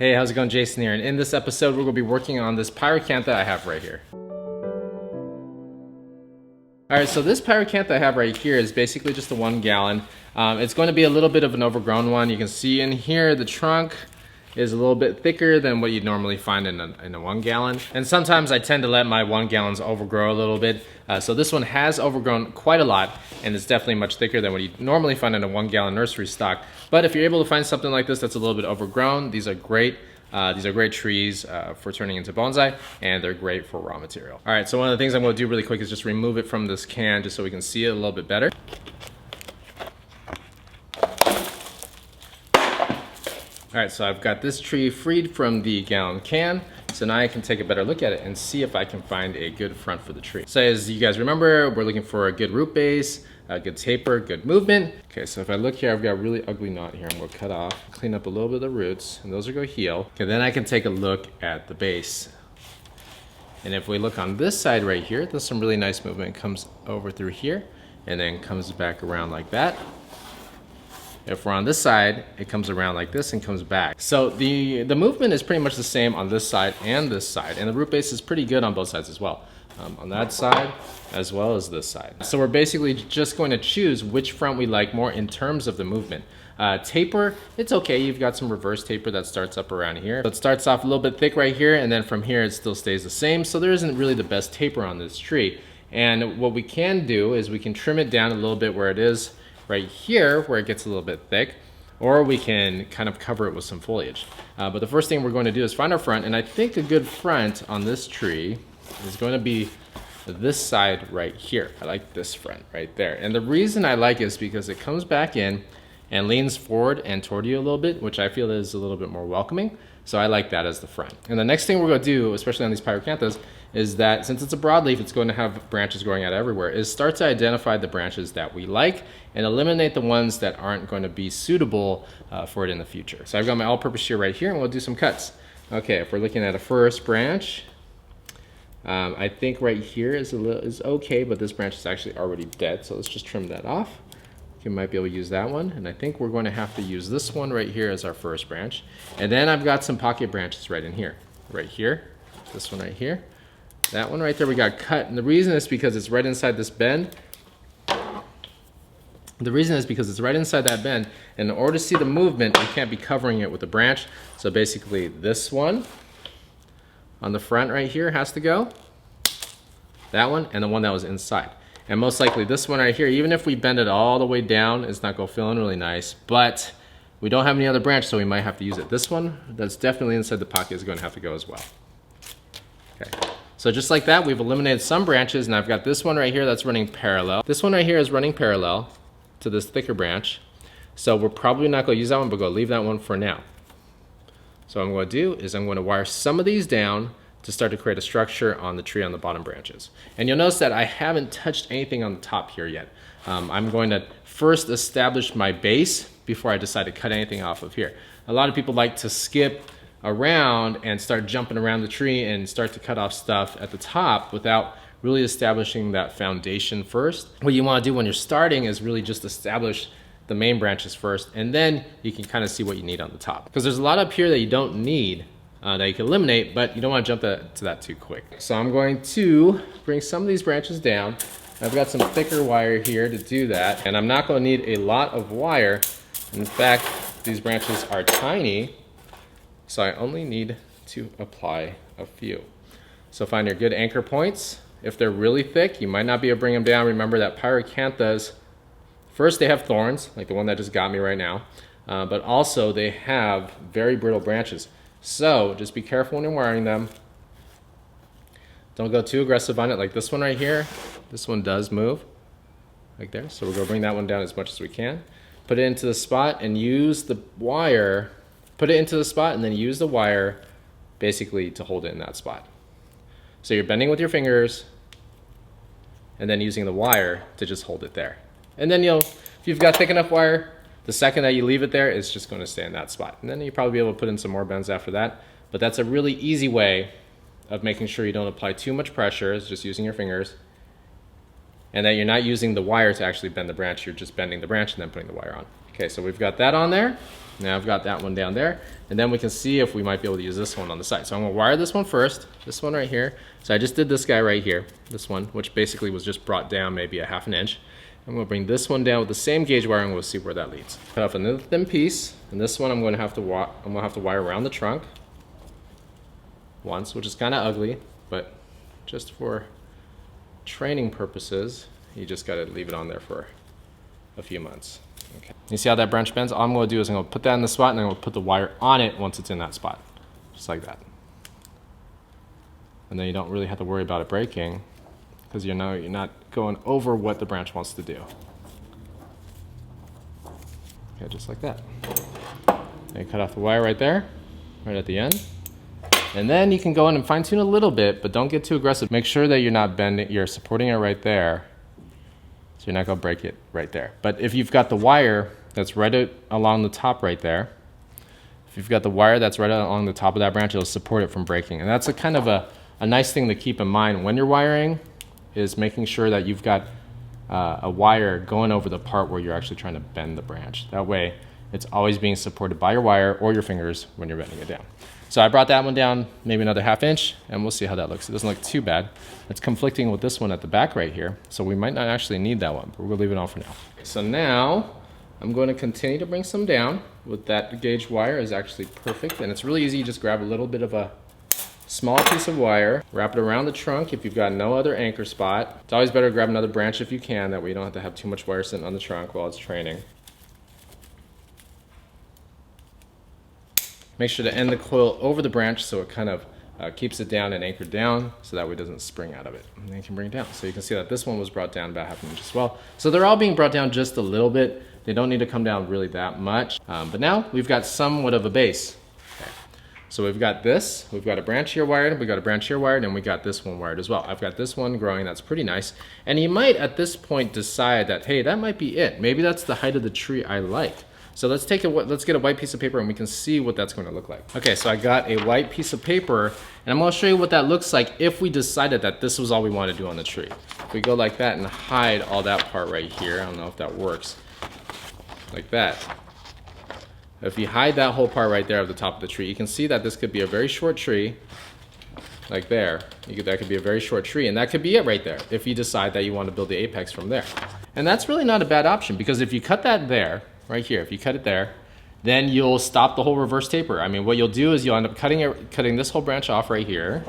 Hey, how's it going? Jason here, and in this episode we're going to be working on this Pyracantha I have right here. Alright, so this Pyracantha I have right here is basically just a 1 gallon. It's going to be a little bit of an overgrown one. You can see in here the trunk is a little bit thicker than what you'd normally find in a 1 gallon. And sometimes I tend to let my 1 gallons overgrow a little bit. So this one has overgrown quite a lot, and it's definitely much thicker than what you normally find in a 1 gallon nursery stock. But if you're able to find something like this that's a little bit overgrown, these are great. These are great trees for turning into bonsai, and they're great for raw material. All right, so one of the things I'm going to do really quick is just remove it from this can just so we can see it a little bit better. All right, so I've got this tree freed from the gallon can, so now I can take a better look at it and see if I can find a good front for the tree. So as you guys remember, we're looking for a good root base, a good taper, good movement. Okay, so if I look here, I've got a really ugly knot here. I'm gonna cut off, clean up a little bit of the roots, and those are gonna heal. Okay, then I can take a look at the base. And if we look on this side right here, there's some really nice movement. It comes over through here, and then comes back around like that. If we're on this side, it comes around like this and comes back. So the movement is pretty much the same on this side, and the root base is pretty good on both sides as well. On that side, as well as this side. So we're basically just going to choose which front we like more in terms of the movement. Taper, it's okay. You've got some reverse taper that starts up around here. So it starts off a little bit thick right here, and then from here it still stays the same. So there isn't really the best taper on this tree. And what we can do is we can trim it down a little bit where it is right here, where it gets a little bit thick, or we can kind of cover it with some foliage. But the first thing we're going to do is find our front, and I think a good front on this tree is going to be this side right here. I like this front right there. And the reason I like it is because it comes back in and leans forward and toward you a little bit, which I feel is a little bit more welcoming. So I like that as the front. And the next thing we're going to do, especially on these Pyracanthas, is that since it's a broadleaf, it's going to have branches growing out everywhere, is start to identify the branches that we like and eliminate the ones that aren't going to be suitable for it in the future. So I've got my all-purpose shear right here, and we'll do some cuts. Okay, if we're looking at a first branch, I think right here is okay, but this branch is actually already dead, so let's just trim that off. You might be able to use that one, and I think we're going to have to use this one right here as our first branch. And then I've got some pocket branches right in here. Right here, this one right here. That one right there we got cut, and the reason is because it's right inside this bend. The reason is because it's right inside that bend, and in order to see the movement, we can't be covering it with a branch. So basically this one on the front right here has to go. That one, and the one that was inside. And most likely this one right here, even if we bend it all the way down, it's not going to feel really nice, but we don't have any other branch, so we might have to use it. This one that's definitely inside the pocket is going to have to go as well. Okay, so just like that, we've eliminated some branches, and I've got this one right here that's running parallel. This one right here is running parallel to this thicker branch, so we're probably not going to use that one, but we're going to leave that one for now. So what I'm going to do is I'm going to wire some of these down to start to create a structure on the tree on the bottom branches. And you'll notice that I haven't touched anything on the top here yet. I'm going to first establish my base before I decide to cut anything off of here. A lot of people like to skip around and start jumping around the tree and start to cut off stuff at the top without really establishing that foundation first. What you want to do when you're starting is really just establish the main branches first, and then you can kind of see what you need on the top. Because there's a lot up here that you don't need, that you can eliminate, but you don't want to jump to that too quick. So I'm going to bring some of these branches down. I've got some thicker wire here to do that, and I'm not going to need a lot of wire. In fact, these branches are tiny, so I only need to apply a few. So find your good anchor points. If they're really thick, you might not be able to bring them down. Remember that Pyracanthas, first they have thorns, like the one that just got me right now, but also they have very brittle branches. So just be careful when you're wiring them. Don't go too aggressive on it, like this one right here. This one does move, like there. So we're gonna bring that one down as much as we can. Put it into the spot and use the wire. Put it into the spot and then use the wire basically to hold it in that spot. So you're bending with your fingers and then using the wire to just hold it there. And then if you've got thick enough wire, the second that you leave it there, it's just going to stay in that spot. And then you'll probably be able to put in some more bends after that. But that's a really easy way of making sure you don't apply too much pressure. It's just using your fingers. And that you're not using the wire to actually bend the branch. You're just bending the branch and then putting the wire on. Okay, so we've got that on there. Now I've got that one down there. And then we can see if we might be able to use this one on the side. So I'm gonna wire this one first, this one right here. So I just did this guy right here, this one, which basically was just brought down maybe a ½ inch. I'm gonna bring this one down with the same gauge wire and we'll see where that leads. Cut off another thin piece, and this one I'm gonna have to wire around the trunk once, which is kind of ugly, but just for training purposes, you just gotta leave it on there for a few months. Okay. You see how that branch bends? All I'm gonna do is I'm gonna put that in the spot and then I'm gonna put the wire on it once it's in that spot. Just like that. And then you don't really have to worry about it breaking because you're not going over what the branch wants to do. Okay, just like that. And you cut off the wire right there, right at the end. And then you can go in and fine tune a little bit, but don't get too aggressive. Make sure that you're not bending, you're supporting it right there. So you're not gonna break it right there. But if you've got the wire that's right along the top right there, if you've got the wire that's right along the top of that branch, it'll support it from breaking. And that's a kind of a nice thing to keep in mind when you're wiring, is making sure that you've got a wire going over the part where you're actually trying to bend the branch. That way, it's always being supported by your wire or your fingers when you're bending it down. So I brought that one down maybe another ½ inch, and we'll see how that looks. It doesn't look too bad. It's conflicting with this one at the back right here, so we might not actually need that one, but we're gonna leave it on for now. So now, I'm going to continue to bring some down. With that gauge wire is actually perfect, and it's really easy. You just grab a little bit of a small piece of wire, wrap it around the trunk if you've got no other anchor spot. It's always better to grab another branch if you can, that way you don't have to have too much wire sitting on the trunk while it's training. Make sure to end the coil over the branch so it kind of keeps it down and anchored down so that way it doesn't spring out of it. And then you can bring it down. So you can see that this one was brought down about ½ inch as well. So they're all being brought down just a little bit. They don't need to come down really that much. But now we've got somewhat of a base. Okay. So we've got this, we've got a branch here wired, we've got a branch here wired, and we got this one wired as well. I've got this one growing, that's pretty nice. And you might at this point decide that, hey, that might be it. Maybe that's the height of the tree I like. So let's get a white piece of paper and we can see what that's going to look like. Okay, so I got a white piece of paper and I'm going to show you what that looks like if we decided that this was all we want to do on the tree. If we go like that and hide all that part right here, I don't know if that works, like that. If you hide that whole part right there at the top of the tree, you can see that this could be a very short tree, like there. That could be a very short tree, and that could be it right there if you decide that you want to build the apex from there. And that's really not a bad option, because if you cut that there, right here, if you cut it there, then you'll stop the whole reverse taper. I mean, what you'll do is you'll end up cutting this whole branch off right here.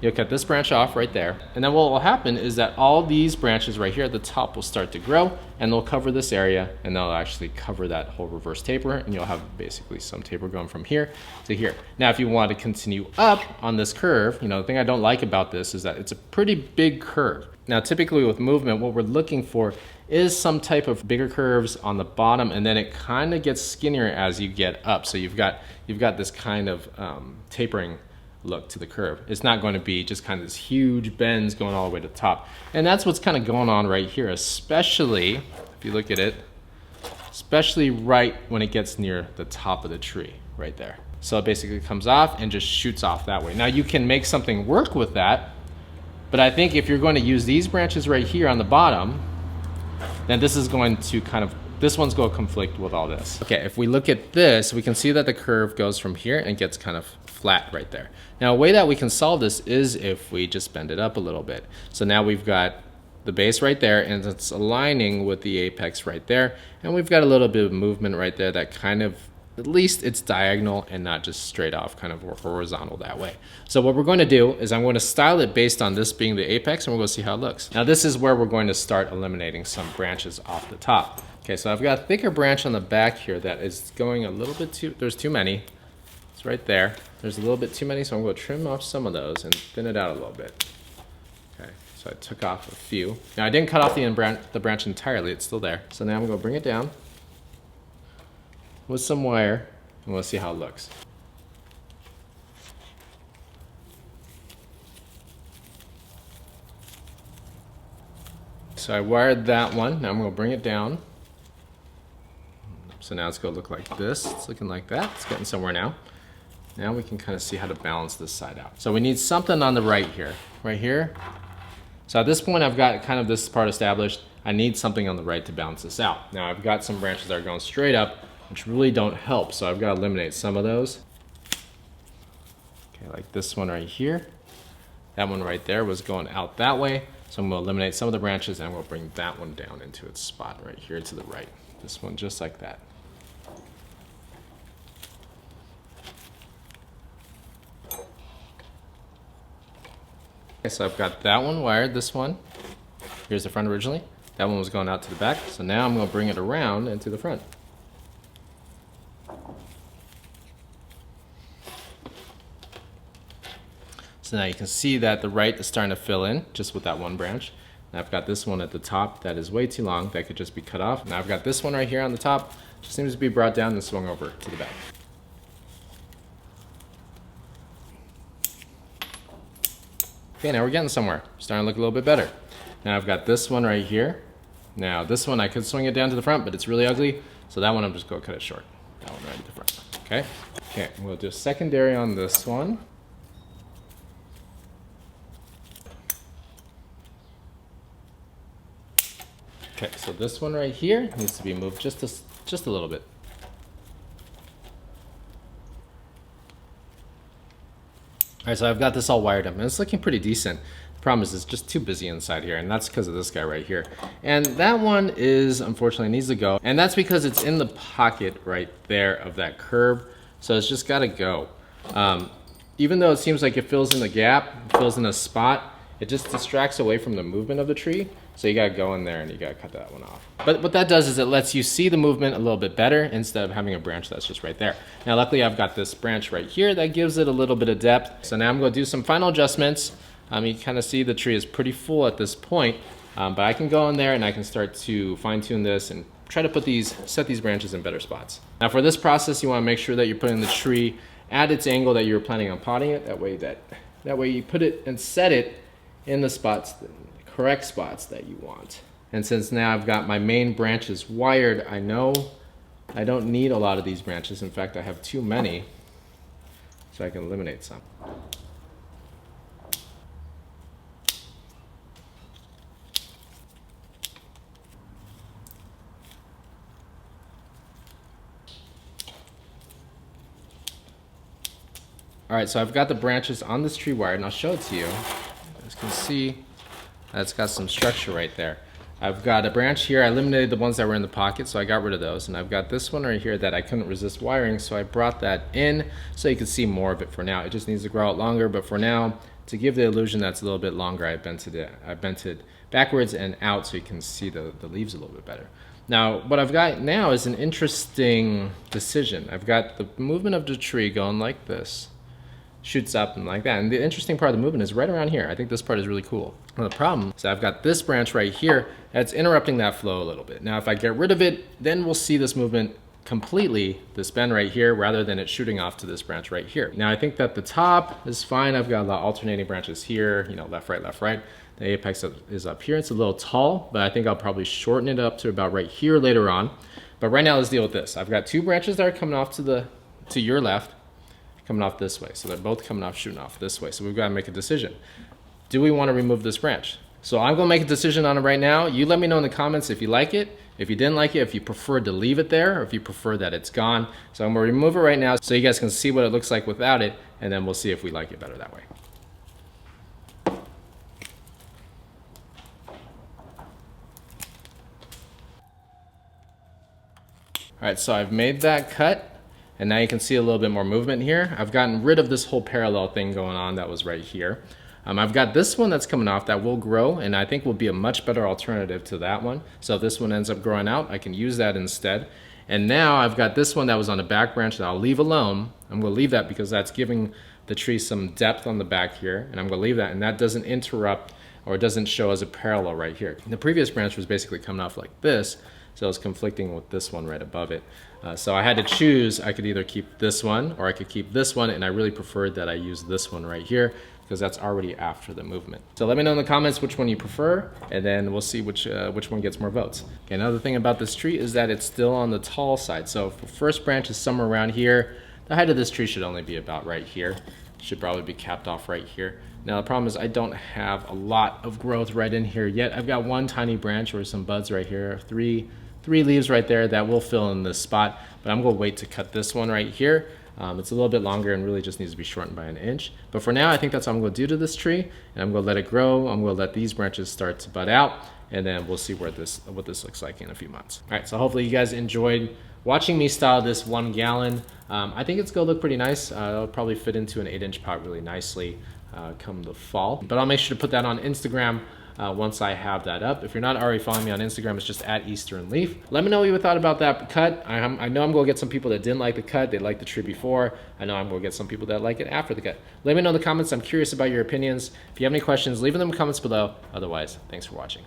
You'll cut this branch off right there. And then what will happen is that all these branches right here at the top will start to grow, and they'll cover this area, and they'll actually cover that whole reverse taper, and you'll have basically some taper going from here to here. Now, if you want to continue up on this curve, you know, the thing I don't like about this is that it's a pretty big curve. Now, typically with movement, what we're looking for is some type of bigger curves on the bottom, and then it kind of gets skinnier as you get up. So you've got this kind of tapering look to the curve. It's not going to be just kind of this huge bends going all the way to the top. And that's what's kind of going on right here, especially if you look at it, especially right when it gets near the top of the tree right there. So it basically comes off and just shoots off that way. Now you can make something work with that, but I think if you're going to use these branches right here on the bottom, then this is going to this one's going to conflict with all this. Okay, if we look at this, we can see that the curve goes from here and gets kind of flat right there. Now, a way that we can solve this is if we just bend it up a little bit. So now we've got the base right there, and it's aligning with the apex right there, and we've got a little bit of movement right there that kind of, at least it's diagonal and not just straight off, kind of horizontal that way. So what we're going to do is I'm going to style it based on this being the apex, and we're going to see how it looks. Now this is where we're going to start eliminating some branches off the top. Okay, so I've got a thicker branch on the back here that is going a little bit there's too many. It's right there. There's a little bit too many, so I'm going to trim off some of those and thin it out a little bit. Okay, so I took off a few. Now I didn't cut off the branch entirely, it's still there. So now I'm going to bring it down with some wire, and we'll see how it looks. So I wired that one. Now I'm going to bring it down. So now it's going to look like this. It's looking like that. It's getting somewhere now. Now we can kind of see how to balance this side out. So we need something on the right here. Right here. So at this point I've got kind of this part established. I need something on the right to balance this out. Now I've got some branches that are going straight up, which really don't help, so I've got to eliminate some of those. Okay, like this one right here. That one right there was going out that way, so I'm going to eliminate some of the branches and we'll bring that one down into its spot right here to the right. This one just like that. Okay, so I've got that one wired, this one. Here's the front originally. That one was going out to the back, so now I'm going to bring it around into the front. So now you can see that the right is starting to fill in just with that one branch. And I've got this one at the top that is way too long, that could just be cut off. Now I've got this one right here on the top, just needs to be brought down and swung over to the back. Okay, now we're getting somewhere. Starting to look a little bit better. Now I've got this one right here. Now this one I could swing it down to the front, but it's really ugly. So that one I'm just gonna cut it short. That one right at the front, okay? Okay, we'll do a secondary on this one. Okay, so this one right here needs to be moved just a little bit. All right, so I've got this all wired up and it's looking pretty decent. The problem is it's just too busy inside here, and that's because of this guy right here. And that one is, unfortunately, needs to go. And that's because it's in the pocket right there of that curb. So it's just gotta go. Even though it seems like it fills in the gap, fills in a spot, it just distracts away from the movement of the tree. So you gotta go in there and you gotta cut that one off. But what that does is it lets you see the movement a little bit better instead of having a branch that's just right there. Now luckily I've got this branch right here that gives it a little bit of depth. So now I'm gonna do some final adjustments. You kind of see the tree is pretty full at this point, but I can go in there and I can start to fine tune this and try to set these branches in better spots. Now for this process, you wanna make sure that you're putting the tree at its angle that you were planning on potting it. That way you put it and set it in the spots, the correct spots that you want. And since now I've got my main branches wired, I know I don't need a lot of these branches. In fact, I have too many, so I can eliminate some. All right, so I've got the branches on this tree wired, and I'll show it to you. As you can see, that's got some structure right there. I've got a branch here. I eliminated the ones that were in the pocket, so I got rid of those. And I've got this one right here that I couldn't resist wiring, so I brought that in so you can see more of it for now. It just needs to grow out longer, but for now, to give the illusion that's a little bit longer, I bent it backwards and out so you can see the leaves a little bit better. Now, what I've got now is an interesting decision. I've got the movement of the tree going like this, shoots up and like that. And the interesting part of the movement is right around here. I think this part is really cool. Now the problem is I've got this branch right here that's interrupting that flow a little bit. Now if I get rid of it, then we'll see this movement completely, this bend right here, rather than it shooting off to this branch right here. Now I think that the top is fine. I've got a lot of alternating branches here, you know, left, right, left, right. The apex is up here. It's a little tall, but I think I'll probably shorten it up to about right here later on. But right now let's deal with this. I've got two branches that are coming off to your left, coming off this way. So they're both coming off, shooting off this way. So we've got to make a decision. Do we want to remove this branch? So I'm going to make a decision on it right now. You let me know in the comments if you like it, if you didn't like it, if you prefer to leave it there, or if you prefer that it's gone. So I'm going to remove it right now so you guys can see what it looks like without it, and then we'll see if we like it better that way. All right, so I've made that cut. And now you can see a little bit more movement here. I've gotten rid of this whole parallel thing going on that was right here. I've got this one that's coming off that will grow, and I think will be a much better alternative to that one. So if this one ends up growing out, I can use that instead. And now I've got this one that was on the back branch that I'll leave alone. I'm gonna leave that because that's giving the tree some depth on the back here, and I'm gonna leave that, and that doesn't interrupt or doesn't show as a parallel right here. The previous branch was basically coming off like this, so it's conflicting with this one right above it. So I had to choose. I could either keep this one or I could keep this one, and I really preferred that I use this one right here because that's already after the movement. So let me know in the comments which one you prefer, and then we'll see which one gets more votes. Okay, another thing about this tree is that it's still on the tall side. So if the first branch is somewhere around here, The height of this tree should only be about right here. Should probably be capped off right here. Now the problem is I don't have a lot of growth right in here yet. I've got one tiny branch or some buds right here, three leaves right there that will fill in this spot, but I'm gonna wait to cut this one right here. It's a little bit longer and really just needs to be shortened by 1 inch. But for now, I think that's what I'm gonna do to this tree, and I'm gonna let it grow. I'm gonna let these branches start to bud out, and then we'll see what this looks like in a few months. All right, so hopefully you guys enjoyed watching me style this 1 gallon. I think it's gonna look pretty nice. It'll probably fit into an 8-inch pot really nicely come the fall. But I'll make sure to put that on Instagram once I have that up. If you're not already following me on Instagram, it's just @EasternLeaf. Let me know what you thought about that cut. I know I'm gonna get some people that didn't like the cut. They liked the tree before. I know I'm gonna get some people that like it after the cut. Let me know in the comments. I'm curious about your opinions. If you have any questions, leave them in the comments below. Otherwise, thanks for watching.